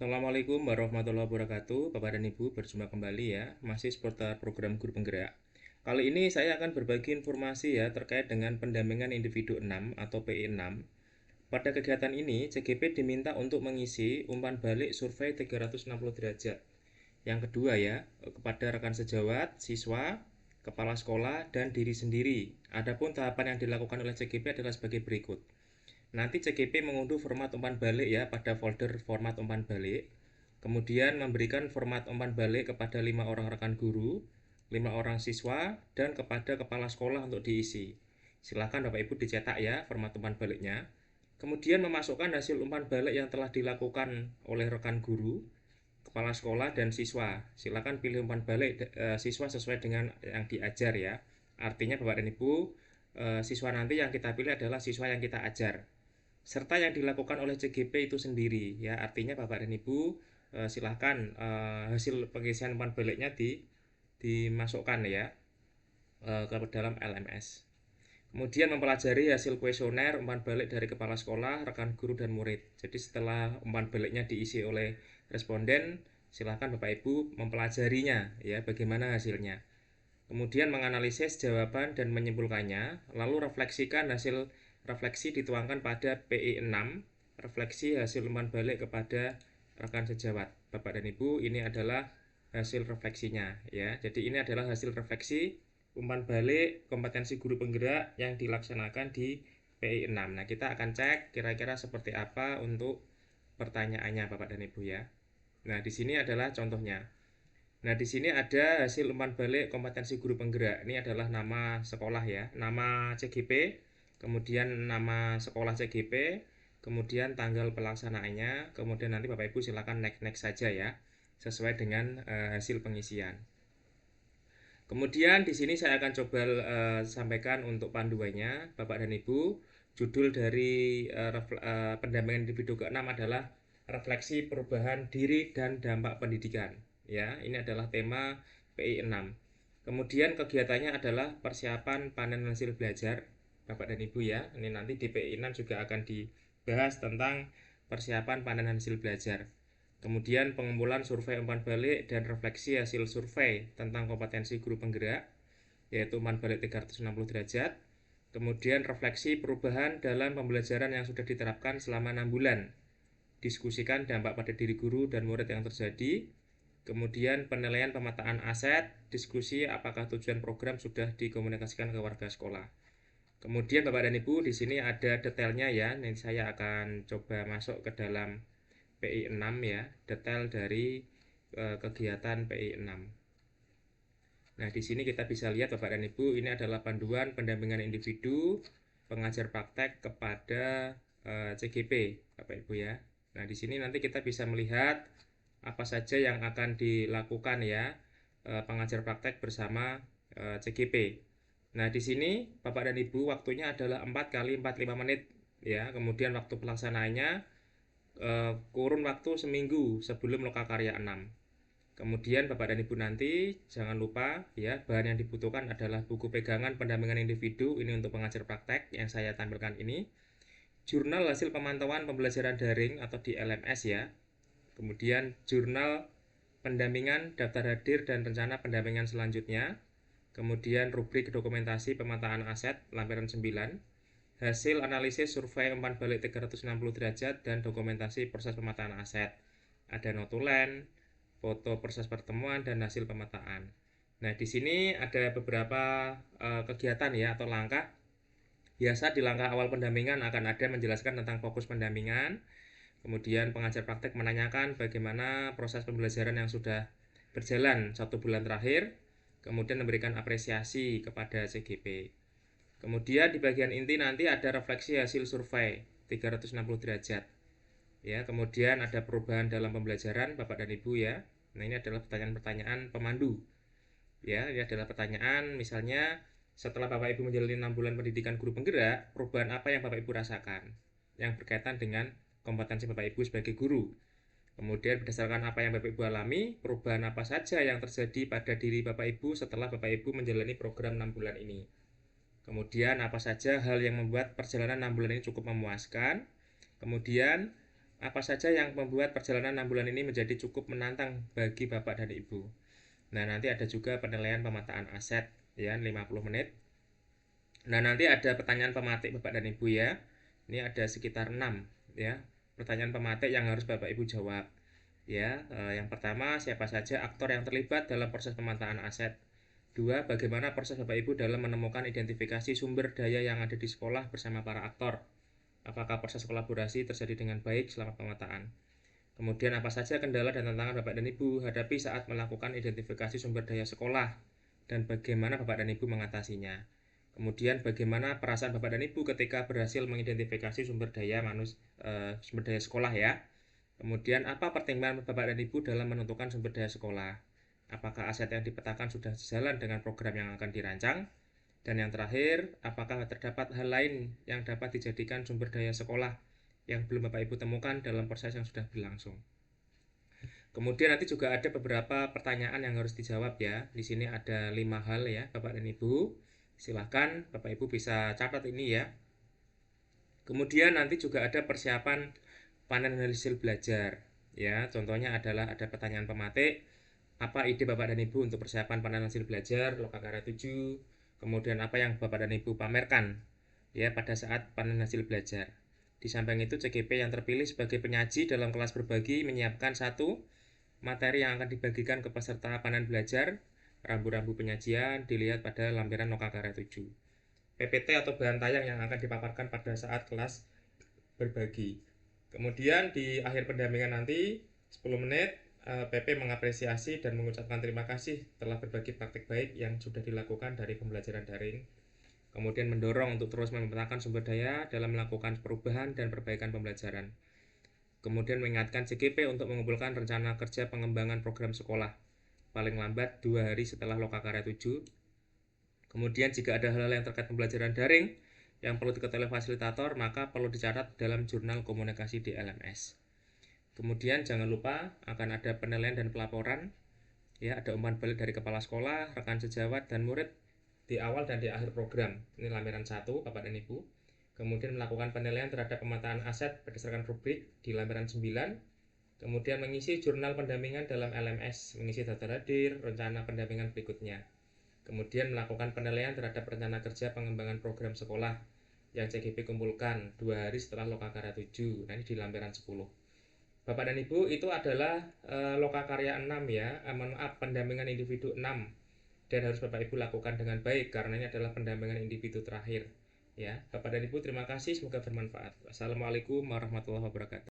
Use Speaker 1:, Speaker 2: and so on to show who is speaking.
Speaker 1: Assalamualaikum warahmatullahi wabarakatuh, Bapak dan Ibu, berjumpa kembali ya, masih seputar program guru penggerak. Kali ini saya akan berbagi informasi ya terkait dengan pendampingan individu 6 atau PI6. Pada kegiatan ini, CGP diminta untuk mengisi umpan balik survei 360 derajat. Yang kedua ya, kepada rekan sejawat, siswa, kepala sekolah, dan diri sendiri. Adapun tahapan yang dilakukan oleh CGP adalah sebagai berikut. Nanti CGP mengunduh format umpan balik ya pada folder format umpan balik. Kemudian memberikan format umpan balik kepada 5 orang rekan guru, 5 orang siswa, dan kepada kepala sekolah untuk diisi. Silakan Bapak Ibu dicetak ya format umpan baliknya. Kemudian memasukkan hasil umpan balik yang telah dilakukan oleh rekan guru, kepala sekolah, dan siswa. Silakan pilih umpan balik siswa sesuai dengan yang diajar ya. Artinya Bapak dan Ibu, siswa nanti yang kita pilih adalah siswa yang kita ajar serta yang dilakukan oleh CGP itu sendiri ya. Artinya Bapak dan Ibu silahkan hasil pengisian umpan baliknya dimasukkan ya ke dalam LMS. Kemudian mempelajari hasil kuesioner umpan balik dari kepala sekolah, rekan guru, dan murid. Jadi setelah umpan baliknya diisi oleh responden, silahkan Bapak Ibu mempelajarinya ya, bagaimana hasilnya. Kemudian menganalisis jawaban dan menyimpulkannya, lalu refleksikan hasil refleksi dituangkan pada PI6, refleksi hasil umpan balik kepada rekan sejawat. Bapak dan Ibu, ini adalah hasil refleksinya ya. Jadi ini adalah hasil refleksi umpan balik kompetensi guru penggerak yang dilaksanakan di PI6. Nah, kita akan cek kira-kira seperti apa untuk pertanyaannya Bapak dan Ibu ya. Nah, di sini adalah contohnya. Nah, di sini ada hasil umpan balik kompetensi guru penggerak. Ini adalah nama sekolah ya, nama CGP, kemudian nama sekolah CGP, kemudian tanggal pelaksanaannya, kemudian nanti Bapak Ibu silakan next saja ya, sesuai dengan hasil pengisian. Kemudian di sini saya akan coba sampaikan untuk panduannya, Bapak dan Ibu. Judul dari pendampingan individu ke-6 adalah refleksi perubahan diri dan dampak pendidikan. Ya, ini adalah tema PI6. Kemudian kegiatannya adalah persiapan panen hasil belajar, Bapak dan Ibu ya. Ini nanti di PI6 juga akan dibahas tentang persiapan panen hasil belajar. Kemudian pengumpulan survei umpan balik dan refleksi hasil survei tentang kompetensi guru penggerak, yaitu umpan balik 360 derajat. Kemudian refleksi perubahan dalam pembelajaran yang sudah diterapkan selama 6 bulan. Diskusikan dampak pada diri guru dan murid yang terjadi. Kemudian penilaian pemetaan aset, diskusi apakah tujuan program sudah dikomunikasikan ke warga sekolah. Kemudian Bapak dan Ibu, di sini ada detailnya ya. Nanti saya akan coba masuk ke dalam PI6 ya, detail dari kegiatan PI6. Nah, di sini kita bisa lihat Bapak dan Ibu, ini adalah panduan pendampingan individu pengajar praktek kepada CGP, Bapak Ibu ya. Nah, di sini nanti kita bisa melihat apa saja yang akan dilakukan ya pengajar praktek bersama CGP. Nah, di sini Bapak dan Ibu waktunya adalah 4 kali 45 menit ya. Kemudian waktu pelaksanaannya kurun waktu seminggu sebelum lokakarya 6. Kemudian Bapak dan Ibu nanti jangan lupa ya, bahan yang dibutuhkan adalah buku pegangan pendampingan individu, ini untuk pengajar praktek yang saya tampilkan ini. Jurnal hasil pemantauan pembelajaran daring atau di LMS ya. Kemudian jurnal pendampingan, daftar hadir dan rencana pendampingan selanjutnya. Kemudian rubrik dokumentasi pemetaan aset lampiran 9. Hasil analisis survei umpan balik 360 derajat dan dokumentasi proses pemetaan aset. Ada notulen, foto proses pertemuan dan hasil pemetaan. Nah, di sini ada beberapa kegiatan ya atau langkah. Biasa di langkah awal pendampingan akan ada menjelaskan tentang fokus pendampingan. Kemudian pengajar praktek menanyakan bagaimana proses pembelajaran yang sudah berjalan 1 bulan terakhir. Kemudian memberikan apresiasi kepada CGP. Kemudian di bagian inti nanti ada refleksi hasil survei 360 derajat. Ya, kemudian ada perubahan dalam pembelajaran Bapak dan Ibu ya. Nah, ini adalah pertanyaan-pertanyaan pemandu. Ya, ini adalah pertanyaan misalnya setelah Bapak Ibu menjalani 6 bulan pendidikan guru penggerak, perubahan apa yang Bapak Ibu rasakan yang berkaitan dengan kompetensi Bapak Ibu sebagai guru. Kemudian berdasarkan apa yang Bapak Ibu alami, perubahan apa saja yang terjadi pada diri Bapak Ibu setelah Bapak Ibu menjalani program 6 bulan ini. Kemudian apa saja hal yang membuat perjalanan 6 bulan ini cukup memuaskan. Kemudian Apa saja yang membuat perjalanan 6 bulan ini menjadi cukup menantang bagi Bapak dan Ibu? Nah, nanti ada juga penilaian pemetaan aset ya 50 menit. Nah, nanti ada pertanyaan pematik Bapak dan Ibu ya. Ini ada sekitar 6 ya. Pertanyaan pematik yang harus Bapak Ibu jawab. Ya, yang pertama, siapa saja aktor yang terlibat dalam proses pemetaan aset? Dua, bagaimana proses Bapak Ibu dalam menemukan identifikasi sumber daya yang ada di sekolah bersama para aktor? Apakah proses kolaborasi terjadi dengan baik selama pemetaan? Kemudian apa saja kendala dan tantangan Bapak dan Ibu hadapi saat melakukan identifikasi sumber daya sekolah dan bagaimana Bapak dan Ibu mengatasinya? Kemudian bagaimana perasaan Bapak dan Ibu ketika berhasil mengidentifikasi sumber daya sekolah ya? Kemudian apa pertimbangan Bapak dan Ibu dalam menentukan sumber daya sekolah? Apakah aset yang dipetakan sudah sejalan dengan program yang akan dirancang? Dan yang terakhir, apakah terdapat hal lain yang dapat dijadikan sumber daya sekolah yang belum Bapak Ibu temukan dalam proses yang sudah berlangsung? Kemudian nanti juga ada beberapa pertanyaan yang harus dijawab ya. Di sini ada 5 hal ya, Bapak dan Ibu. Silahkan Bapak Ibu bisa catat ini ya. Kemudian nanti juga ada persiapan panen hasil belajar. Ya, contohnya adalah ada pertanyaan pematik. Apa ide Bapak dan Ibu untuk persiapan panen hasil belajar Lokakarya 7? Kemudian apa yang Bapak dan Ibu pamerkan ya pada saat panen hasil belajar? Di samping itu CGP yang terpilih sebagai penyaji dalam kelas berbagi menyiapkan satu materi yang akan dibagikan ke peserta panen belajar. Rambu-rambu penyajian dilihat pada lampiran Lokakarya 7. PPT atau bahan tayang yang akan dipaparkan pada saat kelas berbagi. Kemudian di akhir pendampingan nanti 10 menit PP mengapresiasi dan mengucapkan terima kasih telah berbagi praktik baik yang sudah dilakukan dari pembelajaran daring. Kemudian mendorong untuk terus memetakan sumber daya dalam melakukan perubahan dan perbaikan pembelajaran. Kemudian mengingatkan CGP untuk mengumpulkan rencana kerja pengembangan program sekolah paling lambat 2 hari setelah Lokakarya 7. Kemudian jika ada hal-hal yang terkait pembelajaran daring yang perlu diketahui fasilitator, maka perlu dicatat dalam jurnal komunikasi di LMS. Kemudian jangan lupa akan ada penilaian dan pelaporan. Ya, ada umpan balik dari kepala sekolah, rekan sejawat dan murid di awal dan di akhir program. Ini lampiran 1, Bapak dan Ibu. Kemudian melakukan penilaian terhadap pemetaan aset berdasarkan rubrik di lampiran 9. Kemudian mengisi jurnal pendampingan dalam LMS, mengisi daftar hadir, rencana pendampingan berikutnya. Kemudian melakukan penilaian terhadap rencana kerja pengembangan program sekolah yang CGP kumpulkan 2 hari setelah Lokakarya 7. Nah, ini di lampiran 10. Bapak dan Ibu, itu adalah Lokakarya 6 ya. Maaf, pendampingan individu 6. Dan harus Bapak Ibu lakukan dengan baik karena ini adalah pendampingan individu terakhir. Ya, Bapak dan Ibu terima kasih, semoga bermanfaat. Wassalamualaikum warahmatullahi wabarakatuh.